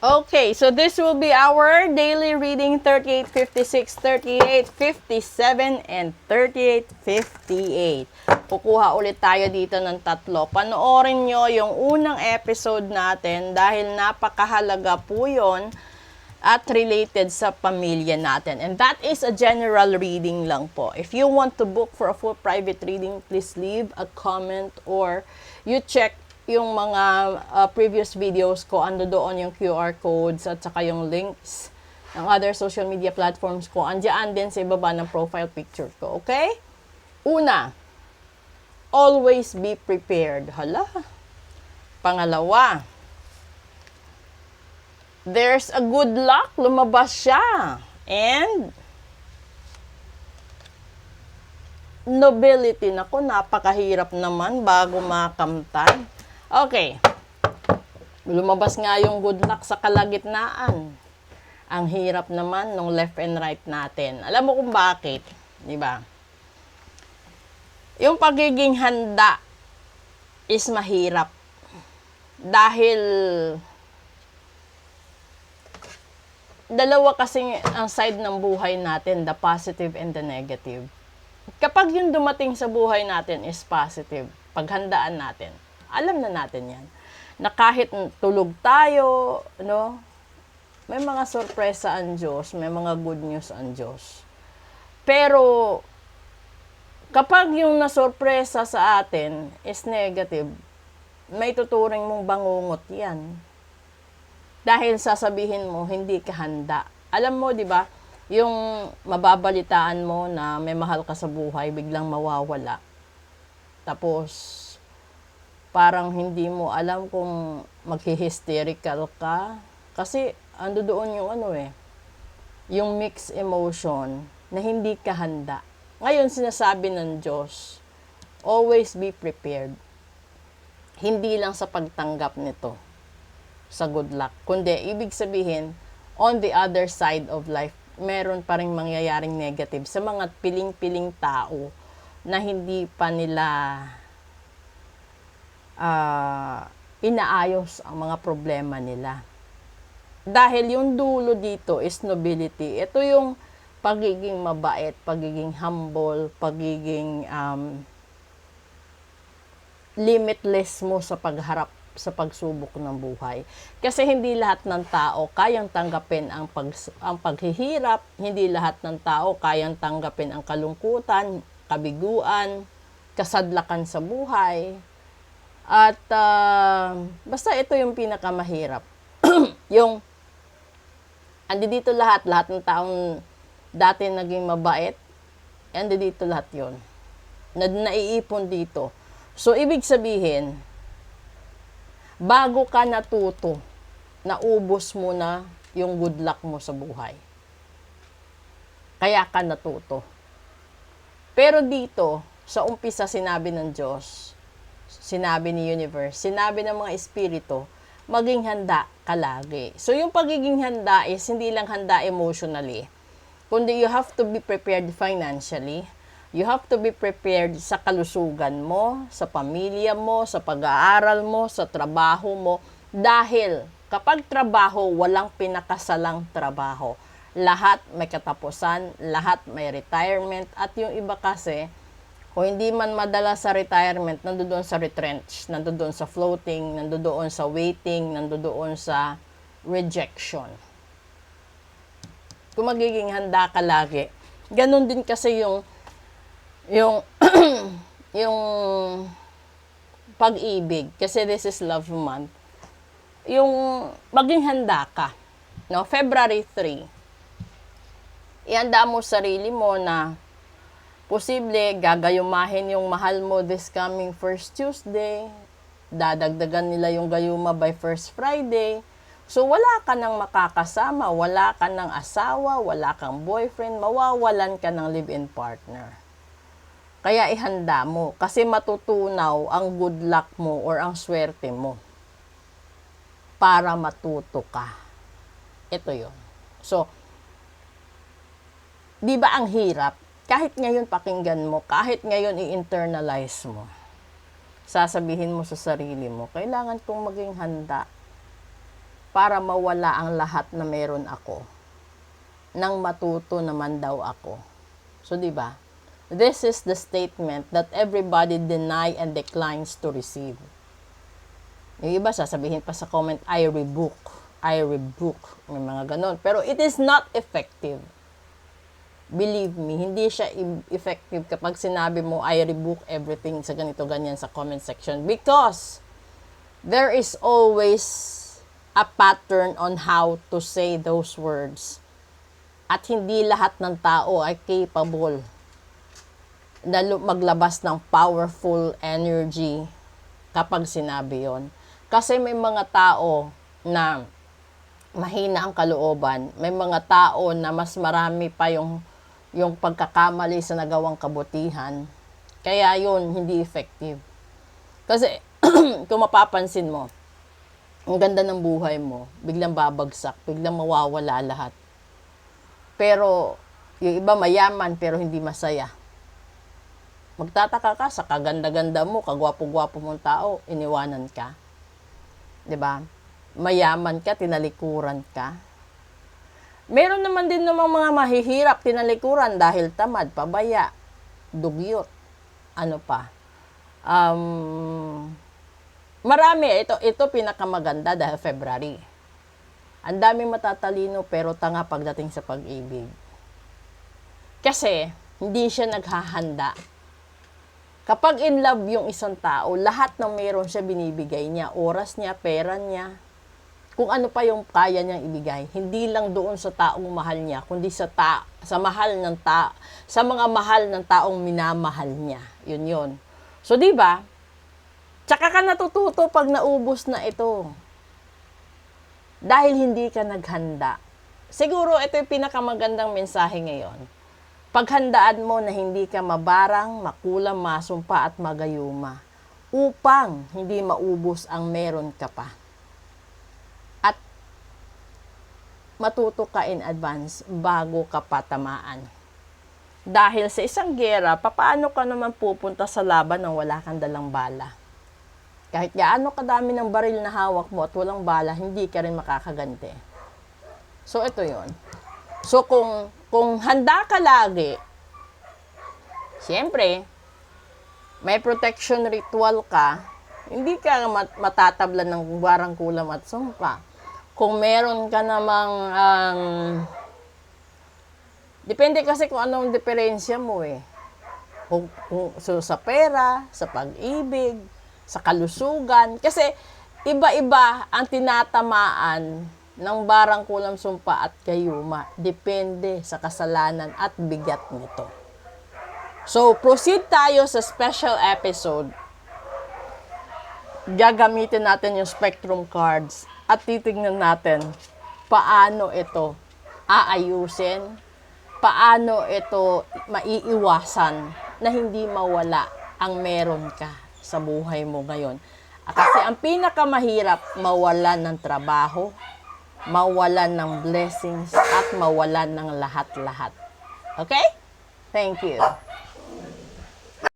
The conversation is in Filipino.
Okay, so this will be our daily reading 38, 56, 38, 57, and 38, 58. Kukuha ulit tayo dito ng tatlo. Panoorin nyo yung unang episode natin dahil napakahalaga po yun at related sa pamilya natin. And that is a general reading lang po. If you want to book for a full private reading, please leave a comment or you check yung mga previous videos ko. Ando doon yung QR codes at saka yung links ng other social media platforms ko. Andiyan din sa ibaba ng profile picture ko. Okay? Una, always be prepared. Hala. Pangalawa, there's a good luck. Lumabas siya. And nobility. Naku, napakahirap naman bago makamtan. Okay. Lumabas nga yung good luck sa kalagitnaan. Ang hirap naman nung left and right natin. Alam mo kung bakit? Di ba? Yung pagiging handa is mahirap. Dahil dalawa kasing ang side ng buhay natin, the positive and the negative. Kapag yung dumating sa buhay natin is positive, paghandaan natin, alam na natin yan. Na kahit tulog tayo, no, may mga sorpresa ang Diyos, may mga good news ang Diyos. Pero, kapag yung nasorpresa sa atin is negative, may tuturing mong bangungot yan. Dahil sasabihin mo, hindi ka handa. Alam mo, di ba, yung mababalitaan mo na may mahal ka sa buhay, biglang mawawala. Tapos, parang hindi mo alam kung maghi-hysterical ka. Kasi, ando doon yung yung mixed emotion na hindi ka handa. Ngayon, sinasabi ng Diyos, always be prepared. Hindi lang sa pagtanggap nito sa good luck. Kundi, ibig sabihin, on the other side of life, meron pa rin mangyayaring negative sa mga piling-piling tao na hindi pa nila inaayos ang mga problema nila. Dahil yung dulo dito is nobility. Ito yung pagiging mabait, pagiging humble, pagiging limitless mo sa pagharap sa pagsubok ng buhay. Kasi hindi lahat ng tao kayang tanggapin ang paghihirap, hindi lahat ng tao kayang tanggapin ang kalungkutan, kabiguan, kasadlakan sa buhay. At basta ito yung pinakamahirap. Yung andi dito lahat ng taong dati naging mabait, andi dito lahat yon. Naiipon dito. So, ibig sabihin, bago ka natuto, naubos mo na yung good luck mo sa buhay. Kaya ka natuto. Pero dito, sa umpisa sinabi ng Diyos, sinabi ni universe, sinabi ng mga espiritu, maging handa ka lagi. So, yung pagiging handa is hindi lang handa emotionally, kundi you have to be prepared financially. You have to be prepared sa kalusugan mo, sa pamilya mo, sa pag-aaral mo, sa trabaho mo. Dahil kapag trabaho, walang pinakasalang trabaho. Lahat may katapusan, lahat may retirement. At yung iba kasi, kung hindi man madala sa retirement, nandoon sa retrench, nandoon sa floating, nandoon sa waiting, nandoon sa rejection. Kung magiging handa ka lagi, ganun din kasi yung yung pag-ibig, kasi this is love month, yung maging handa ka, no? February 3, ihanda mo sarili mo na posible gagayumahin yung mahal mo this coming first Tuesday, dadagdagan nila yung gayuma by first Friday. So wala ka nang makakasama, wala ka ng asawa, wala kang boyfriend, mawawalan ka ng live-in partner. Kaya ihanda mo kasi matutunaw ang good luck mo or ang swerte mo para matuto ka. Ito yun. So, di ba ang hirap? Kahit ngayon pakinggan mo, kahit ngayon i-internalize mo, sasabihin mo sa sarili mo, kailangan kong maging handa. para mawala ang lahat na meron ako, nang matuto naman daw ako. So, di ba? This is the statement that everybody deny and declines to receive. Yung iba, sasabihin pa sa comment, I rebuke. May mga ganon. Pero it is not effective. Believe me, hindi siya effective kapag sinabi mo, I rebuke everything sa ganito, ganyan sa comment section. Because there is always a pattern on how to say those words. At hindi lahat ng tao ay capable na maglabas ng powerful energy kapag sinabi yon. Kasi may mga tao na mahina ang kalooban. May mga tao na mas marami pa yung pagkakamali sa nagawang kabutihan. Kaya yun, hindi effective. Kasi kung mapapansin mo, ang ganda ng buhay mo, biglang babagsak, biglang mawawala lahat. Pero, yung iba mayaman pero hindi masaya. Magtataka ka sa kaganda-ganda mo, kagwapo-gwapo mong tao, iniwanan ka. 'Di ba? Mayaman ka, tinalikuran ka. Meron naman din namang mga mahihirap tinalikuran dahil tamad, pabaya, dugyot, ano pa. Marami, ito pinakamaganda dahil February. Ang daming matatalino pero tanga pagdating sa pag-ibig. Kasi, hindi siya naghahanda. Kapag in love yung isang tao, lahat ng meron siya binibigay niya. Oras niya, pera niya, kung ano pa yung kaya niyang ibigay. Hindi lang doon sa taong mahal niya, kundi sa mga mahal ng taong minamahal niya. Yun. So, di ba? Tsaka ka natututo pag naubos na ito. Dahil hindi ka naghanda. Siguro ito yung pinakamagandang mensahe ngayon. Paghandaan mo na hindi ka mabarang, makulam, masumpa at magayuma upang hindi maubos ang meron ka pa. At matuto ka in advance bago ka patamaan. Dahil sa isang gera, papaano ka naman pupunta sa laban nang wala kang dalang bala? Kahit gaano kadami ng baril na hawak mo at walang bala, hindi ka rin makakaganti. So, ito yon. So, kung handa ka lagi, siyempre, may protection ritual ka, hindi ka matatablan ng barang kulam at sumpa. Kung meron ka namang, depende kasi kung anong diferensya mo eh. So, sa pera, sa pag-ibig, sa kalusugan. Kasi, iba-iba ang tinatamaan ng barang kulam sumpa at gayuma. Depende sa kasalanan at bigat nito. So, proceed tayo sa special episode. Gagamitin natin yung spectrum cards at titignan natin paano ito aayusin, paano ito maiiwasan na hindi mawala ang meron ka sa buhay mo ngayon. Kasi ang pinakamahirap, mawalan ng trabaho, mawalan ng blessings, at mawalan ng lahat-lahat. Okay? Thank you.